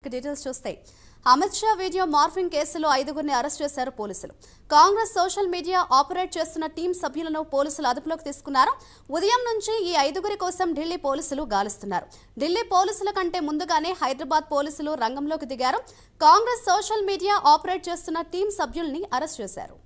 Details చూస్తే Amit Shah video morphing కేసులో 5గురిని arrest చేశారు పోలీసులు. కాంగ్రెస్ సోషల్ మీడియా ఆపరేట్ చేస్తున్న టీం సభ్యులను పోలీసులు అదుపులోకి తీసుకున్నారు. ఉదయం నుంచి ఈ 5గురి కోసం ఢిల్లీ పోలీసులు గాలిస్తున్నారు. ఢిల్లీ పోలీసుల కంటే ముందుగానే హైదరాబాద్ పోలీసులు రంగంలోకి దిగారు. కాంగ్రెస్ సోషల్ మీడియా ఆపరేట్ చేస్తున్న టీం సభ్యుల్ని అరెస్ట్ చేశారు.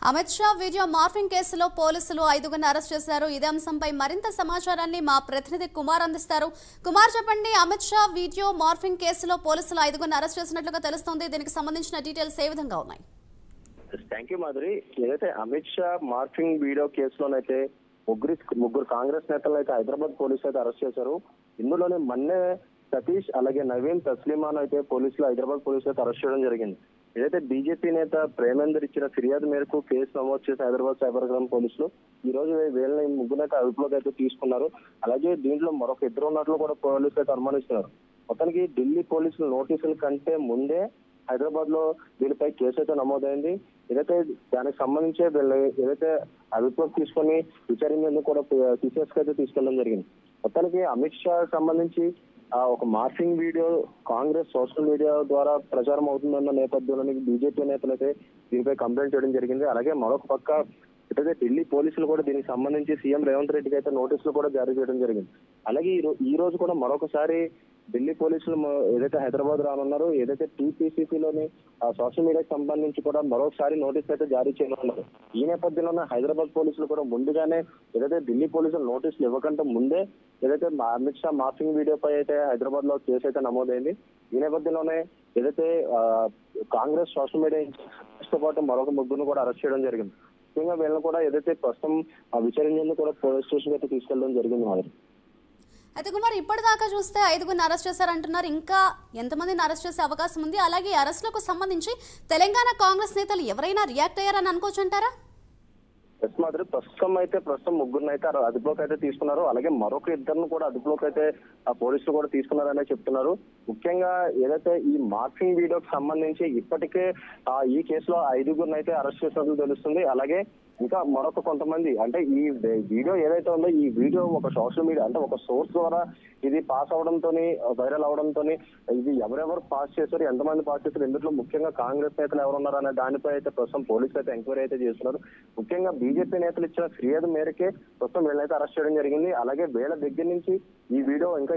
అమిత్ షా వీడియో మార్ఫింగ్ కేసులో పోలీసులు 5గురిని అరెస్ట్ చేశారు. ఇదే అంశంపై మరింత సమాచారాన్ని మా ప్రతినిధి కుమార్ అందిస్తారు. కుమార్, చెప్పండి, అమిత్ షా వీడియో మార్ఫింగ్ కేసులో పోలీసులు 5గురిని అరెస్ట్ చేసినట్లుగా తెలుస్తోంది. దీనికి సంబంధించిన డీటెయిల్స్ ఏ విధంగా ఉన్నాయి? Thank you Madhuri. ఏదైతే అమిత్ షా మార్ఫింగ్ వీడియో కేసులోనైతే ముగ్గురు కాంగ్రెస్ నేతలను అయితే హైదరాబాద్ పోలీసులు అయితే అరెస్ట్ చేశారు. ఇందులోనే మన్నే సతీష్ అలాగే నవీన్ తస్లిమాన్ అయితే హైదరాబాద్ పోలీసులు అయితే అరెస్ట్ చేయడం జరిగింది. ఏదైతే బీజేపీ నేత ప్రేమేందర్ ఇచ్చిన ఫిర్యాదు మేరకు కేసు నమోదు చేసి హైదరాబాద్ సైబర్ క్రైమ్ పోలీసులు ఈ రోజు వీళ్ళని ముగ్గురైతే అదుపులోకి అయితే తీసుకున్నారు. అలాగే దీంట్లో మరొక ఇద్దరు ఉన్నట్లు కూడా పోలీసులు అయితే అనుమానిస్తున్నారు. మొత్తానికి ఢిల్లీ పోలీసుల నోటీసుల కంటే ముందే హైదరాబాద్ లో వీళ్ళపై కేసు అయితే నమోదైంది. ఏదైతే దానికి సంబంధించి వీళ్ళు ఏదైతే అదుపులోకి తీసుకొని విచారించేందుకు కూడా సిసిఎస్ అయితే తీసుకెళ్లడం జరిగింది. మొత్తానికి అమిత్ షా సంబంధించి ఒక morphing video Congress social media ద్వారా ప్రచారం అవుతుందన్న నేపథ్యంలో బీజేపీ నేతలు అయితే దీనిపై కంప్లైంట్ చేయడం జరిగింది. అలాగే మరొక పక్క ఇటైతే ఢిల్లీ పోలీసులు కూడా దీనికి సంబంధించి సీఎం రేవంత్ రెడ్డికి అయితే నోటీసులు కూడా జారీ చేయడం జరిగింది. అలాగే ఈ రోజు కూడా మరొకసారి ఢిల్లీ పోలీసులు ఏదైతే హైదరాబాద్ రానున్నారో ఏదైతే టీపీసీసీలోని సోషల్ మీడియాకి సంబంధించి కూడా మరొకసారి నోటీసులు అయితే జారీ చేయనున్నారు. ఈ నేపథ్యంలోనే హైదరాబాద్ పోలీసులు కూడా ముందుగానే ఏదైతే ఢిల్లీ పోలీసులు నోటీసులు ఇవ్వకంటే ముందే ఏదైతే అమిత్ షా మార్ఫింగ్ వీడియోపై అయితే హైదరాబాద్ లో కేసు అయితే నమోదైంది. ఈ నేపథ్యంలోనే ఏదైతే కాంగ్రెస్ సోషల్ మీడియా పాటు మరొక ముగ్గురు కూడా అరెస్ట్ చేయడం జరిగింది. ముఖ్యంగా వీళ్ళని కూడా ఏదైతే ప్రస్తుతం విచారించేందుకు కూడా పోలీస్ స్టేషన్ అయితే తీసుకెళ్లడం జరిగింది. మరి అయితే కుమార్, ఇప్పటిదాకా చూస్తే 5గురిని అరెస్ట్ చేశారంటున్నారు. ఇంకా ఎంతమందిని అరెస్ట్ చేసే అవకాశం ఉంది? అలాగే అరెస్టులకు సంబంధించి తెలంగాణ కాంగ్రెస్ నేతలు ఎవరైనా రియాక్ట్ అయ్యారని అనుకోవచ్చు అంటారా? మాదిరి ప్రస్తుతం ముగ్గురిని అయితే అదుపులోకి అయితే తీసుకున్నారు. అలాగే మరొక ఇద్దరిని కూడా అదుపులోకి అయితే పోలీసులు కూడా తీసుకున్నారనే చెప్తున్నారు. ముఖ్యంగా ఏదైతే ఈ మార్ఫింగ్ వీడియోకి సంబంధించి ఇప్పటికే ఈ కేసులో 5గురిని అయితే అరెస్ట్ చేసినట్లు తెలుస్తుంది. అలాగే ఇంకా మరొక కొంతమంది అంటే ఈ వీడియో ఏదైతే ఉందో ఈ వీడియో ఒక సోషల్ మీడియా అంటే ఒక సోర్స్ ద్వారా ఇది పాస్ అవడంతో వైరల్ అవడంతో ఇది ఎవరెవరు పాస్ చేశారు, ఎంతమంది పాస్ చేశారు, ఇందులో ముఖ్యంగా కాంగ్రెస్ నేతలు ఎవరున్నారు అనే దానిపై అయితే ప్రస్తుతం పోలీసులు అయితే ఎంక్వైరీ అయితే చేస్తున్నారు. ముఖ్యంగా బీజేపీ నేతలు ఇచ్చిన ఫిర్యాదు మేరకే ప్రస్తుతం వీళ్ళైతే అరెస్ట్ చేయడం జరిగింది. అలాగే వీళ్ళ దగ్గర నుంచి ఈ వీడియో ఇంకా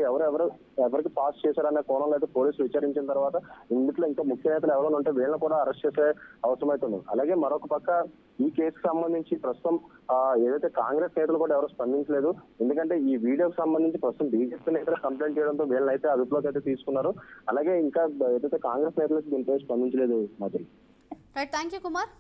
ఎవరికి పాస్ చేశారనే కోణంలో అయితే పోలీసులు విచారించిన తర్వాత ఇందులో ఇంకా ముఖ్య నేతలు ఎవరైనా ఉంటే వీళ్ళని కూడా అరెస్ట్ చేసే అవసరం అవుతుంది. అలాగే మరొక పక్క ఈ కేసుకు సంబంధించి ప్రస్తుతం ఏదైతే కాంగ్రెస్ నేతలు కూడా ఎవరు స్పందించలేదు. ఎందుకంటే ఈ వీడియోకి సంబంధించి ప్రస్తుతం బీజేపీ నేతలు కంప్లైంట్ చేయడంతో వీళ్ళైతే అదుపులోకి అయితే తీసుకున్నారు. అలాగే ఇంకా ఏదైతే కాంగ్రెస్ నేతలకు దీనిపై స్పందించలేదు. Madhuri. Right, thank you Kumar.